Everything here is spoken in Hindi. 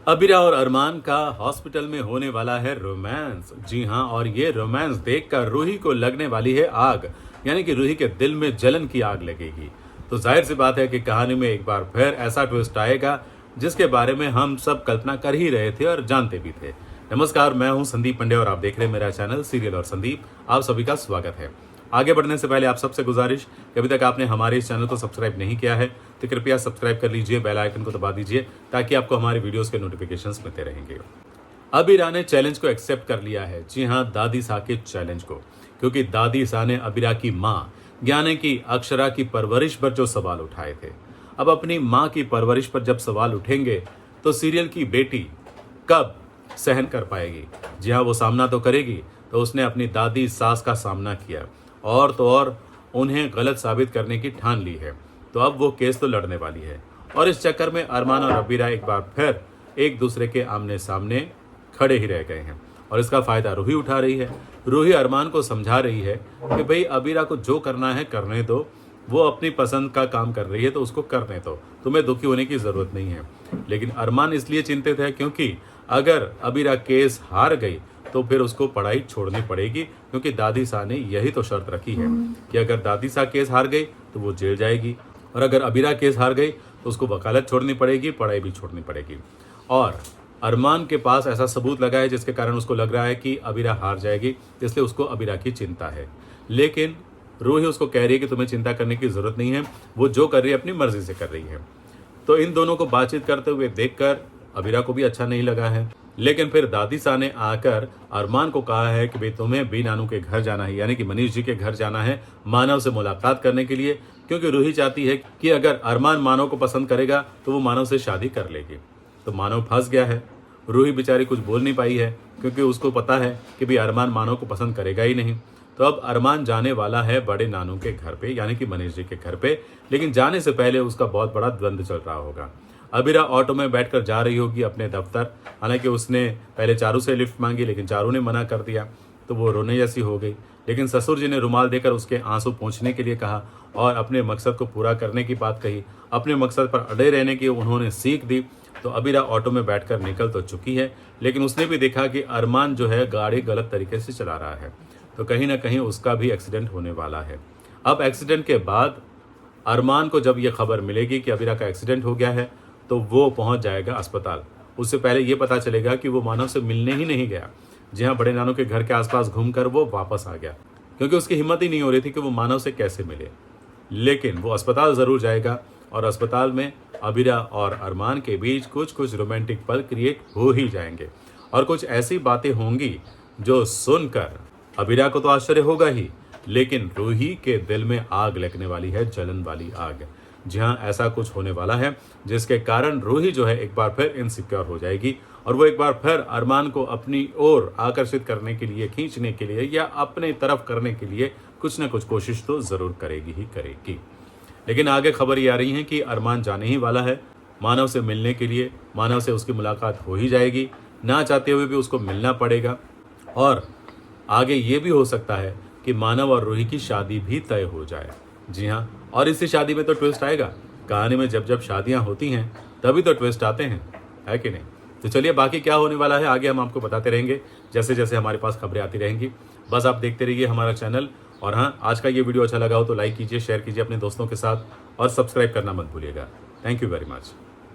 अबीरा और अरमान का हॉस्पिटल में होने वाला है रोमांस। जी हाँ, और ये रोमांस देखकर रूही को लगने वाली है आग, यानी कि रूही के दिल में जलन की आग लगेगी। तो जाहिर सी बात है कि कहानी में एक बार फिर ऐसा ट्विस्ट आएगा जिसके बारे में हम सब कल्पना कर ही रहे थे और जानते भी थे। नमस्कार, मैं हूं संदीप पंडे और आप देख रहे हैं मेरा चैनल सीरियल और संदीप। आप सभी का स्वागत है। आगे बढ़ने से पहले आप सबसे गुजारिश कि अभी तक आपने हमारे इस चैनल को सब्सक्राइब नहीं किया है तो कृपया सब्सक्राइब कर लीजिए, बेल आइकन को दबा दीजिए ताकि आपको हमारे वीडियोस के नोटिफिकेशंस मिलते रहेंगे। अबीरा ने चैलेंज को एक्सेप्ट कर लिया है। जी हाँ, दादी सा के चैलेंज को, क्योंकि दादी सा ने अबीरा की माँ यानी कि अक्षरा की परवरिश पर जो सवाल उठाए थे, अब अपनी माँ की परवरिश पर जब सवाल उठेंगे तो सीरियल की बेटी कब सहन कर पाएगी। जी हाँ, वो सामना तो करेगी। तो उसने अपनी दादी सास का सामना किया और तो और उन्हें गलत साबित करने की ठान ली है। तो अब वो केस तो लड़ने वाली है और इस चक्कर में अरमान और अबीरा एक बार फिर एक दूसरे के आमने सामने खड़े ही रह गए हैं और इसका फायदा रूही उठा रही है। रूही अरमान को समझा रही है कि भाई अबीरा को जो करना है करने दो, वो अपनी पसंद का काम कर रही है तो उसको करने दो, तुम्हें दुखी होने की जरूरत नहीं है। लेकिन अरमान इसलिए चिंतित है क्योंकि अगर अबीरा केस हार गई तो फिर उसको पढ़ाई छोड़नी पड़ेगी, क्योंकि दादी सा ने यही तो शर्त रखी है कि अगर दादी सा केस हार गई तो वो जेल जाएगी और अगर अबीरा केस हार गई तो उसको वकालत छोड़नी पड़ेगी, पढ़ाई भी छोड़नी पड़ेगी। और अरमान के पास ऐसा सबूत लगा है जिसके कारण उसको लग रहा है कि अबीरा हार जाएगी, इसलिए उसको अबीरा की चिंता है। लेकिन रूही उसको कह रही है कि तुम्हें चिंता करने की जरूरत नहीं है, वो जो कर रही है अपनी मर्जी से कर रही है। तो इन दोनों को बातचीत करते हुए देखकर अबीरा को भी अच्छा नहीं लगा है। लेकिन फिर दादी सा ने आकर अरमान को कहा है कि भाई तुम्हें बी नानू के घर जाना है, यानी कि मनीष जी के घर जाना है मानव से मुलाकात करने के लिए, क्योंकि रूही चाहती है कि अगर अरमान मानव को पसंद करेगा तो वो मानव से शादी कर लेगी। तो मानव फंस गया है। रूही बेचारी कुछ बोल नहीं पाई है क्योंकि उसको पता है कि भाई अरमान मानव को पसंद करेगा ही नहीं। तो अब अरमान जाने वाला है बड़े नानू के घर पे, यानी कि मनीष जी के घर पे। लेकिन जाने से पहले उसका बहुत बड़ा द्वंद्व चल रहा होगा। अबीरा ऑटो में बैठकर जा रही होगी अपने दफ्तर। हालांकि उसने पहले चारू से लिफ्ट मांगी लेकिन चारू ने मना कर दिया, तो वो रोने जैसी हो गई। लेकिन ससुर जी ने रुमाल देकर उसके आंसू पोंछने के लिए कहा और अपने मकसद को पूरा करने की बात कही। अपने मकसद पर अड़े रहने की उन्होंने सीख दी। तो अबीरा ऑटो में बैठकर निकल तो चुकी है, लेकिन उसने भी देखा कि अरमान जो है गाड़ी गलत तरीके से चला रहा है, तो कहीं ना कहीं उसका भी एक्सीडेंट होने वाला है। अब एक्सीडेंट के बाद अरमान को जब यह खबर मिलेगी कि अबीरा का एक्सीडेंट हो गया है तो वो पहुंच जाएगा अस्पताल। उससे पहले ये पता चलेगा कि वो मानव से मिलने ही नहीं गया। जी हाँ, बड़े नानू के घर के आसपास घूमकर वो वापस आ गया, क्योंकि उसकी हिम्मत ही नहीं हो रही थी कि वो मानव से कैसे मिले। लेकिन वो अस्पताल जरूर जाएगा और अस्पताल में अबीरा और अरमान के बीच कुछ कुछ रोमांटिक पल क्रिएट हो ही जाएंगे और कुछ ऐसी बातें होंगी जो सुनकर अबीरा को तो आश्चर्य होगा ही, लेकिन रूही के दिल में आग लगने वाली है, जलन वाली आग। जी हाँ, ऐसा कुछ होने वाला है जिसके कारण रूही जो है एक बार फिर इनसिक्योर हो जाएगी और वो एक बार फिर अरमान को अपनी ओर आकर्षित करने के लिए, खींचने के लिए या अपने तरफ करने के लिए कुछ ना कुछ कोशिश तो जरूर करेगी ही करेगी। लेकिन आगे खबर ये आ रही है कि अरमान जाने ही वाला है मानव से मिलने के लिए। मानव से उसकी मुलाकात हो ही जाएगी, ना चाहते हुए भी उसको मिलना पड़ेगा। और आगे ये भी हो सकता है कि मानव और रूही की शादी भी तय हो जाए। जी हाँ, और इसी शादी में तो ट्विस्ट आएगा। कहानी में जब जब शादियां होती हैं तभी तो ट्विस्ट आते हैं, है कि नहीं। तो चलिए, बाकी क्या होने वाला है आगे हम आपको बताते रहेंगे जैसे जैसे हमारे पास खबरें आती रहेंगी। बस आप देखते रहिए हमारा चैनल। और हाँ, आज का ये वीडियो अच्छा लगा हो तो लाइक कीजिए, शेयर कीजिए अपने दोस्तों के साथ और सब्सक्राइब करना मत भूलिएगा। Thank you very much.